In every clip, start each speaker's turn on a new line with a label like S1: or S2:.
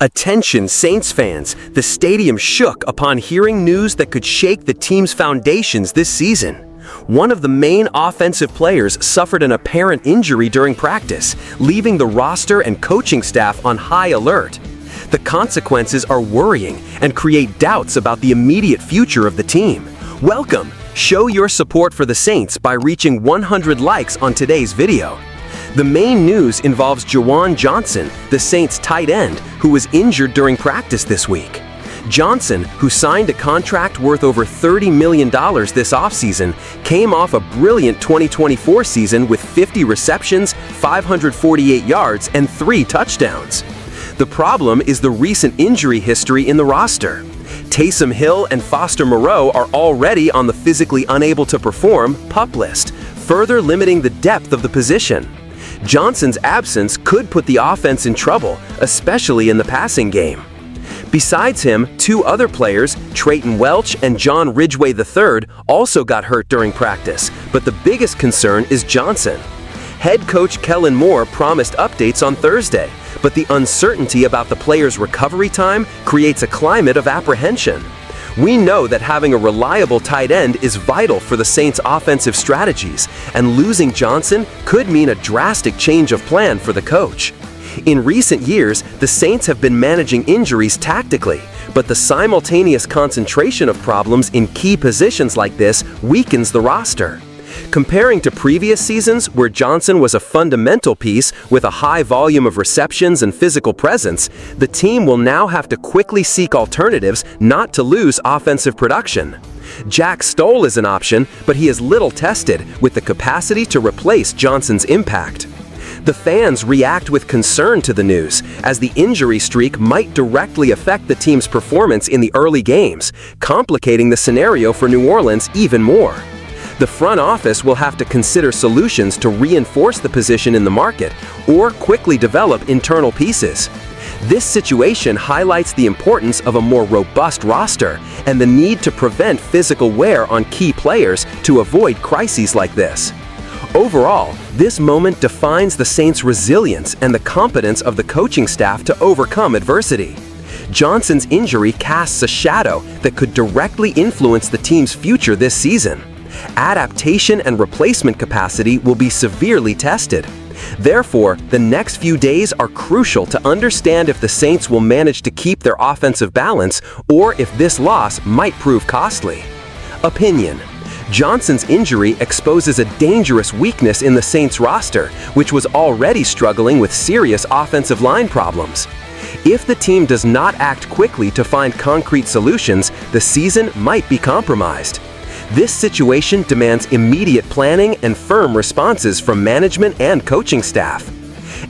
S1: Attention Saints fans, the stadium shook upon hearing news that could shake the team's foundations this season. One of the main offensive players suffered an apparent injury during practice, leaving the roster and coaching staff on high alert. The consequences are worrying and create doubts about the immediate future of the team. Welcome! Show your support for the Saints by reaching 100 likes on today's video. The main news involves Juwan Johnson, the Saints' tight end, who was injured during practice this week. Johnson, who signed a contract worth over $30 million this offseason, came off a brilliant 2024 season with 50 receptions, 548 yards, and 3 touchdowns. The problem is the recent injury history in the roster. Taysom Hill and Foster Moreau are already on the physically unable to perform PUP list, further limiting the depth of the position. Johnson's absence could put the offense in trouble, especially in the passing game. Besides him, 2 other players, Trayton Welch and John Ridgway III, also got hurt during practice, but the biggest concern is Johnson. Head coach Kellen Moore promised updates on Thursday, but the uncertainty about the player's recovery time creates a climate of apprehension. We know that having a reliable tight end is vital for the Saints' offensive strategies, and losing Johnson could mean a drastic change of plan for the coach. In recent years, the Saints have been managing injuries tactically, but the simultaneous concentration of problems in key positions like this weakens the roster. Comparing to previous seasons where Johnson was a fundamental piece with a high volume of receptions and physical presence, the team will now have to quickly seek alternatives not to lose offensive production. Jack Stoll is an option, but he is little tested with the capacity to replace Johnson's impact. The fans react with concern to the news, as the injury streak might directly affect the team's performance in the early games, complicating the scenario for New Orleans even more. The front office will have to consider solutions to reinforce the position in the market or quickly develop internal pieces. This situation highlights the importance of a more robust roster and the need to prevent physical wear on key players to avoid crises like this. Overall, this moment defines the Saints' resilience and the competence of the coaching staff to overcome adversity. Johnson's injury casts a shadow that could directly influence the team's future this season. Adaptation and replacement capacity will be severely tested. Therefore, the next few days are crucial to understand if the Saints will manage to keep their offensive balance or if this loss might prove costly. Opinion: Johnson's injury exposes a dangerous weakness in the Saints roster, which was already struggling with serious offensive line problems. If the team does not act quickly to find concrete solutions, the season might be compromised. This situation demands immediate planning and firm responses from management and coaching staff.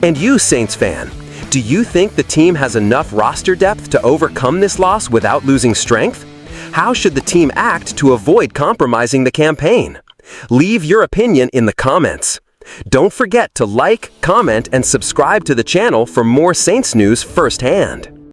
S1: And you, Saints fan, do you think the team has enough roster depth to overcome this loss without losing strength? How should the team act to avoid compromising the campaign? Leave your opinion in the comments. Don't forget to like, comment, and subscribe to the channel for more Saints news firsthand.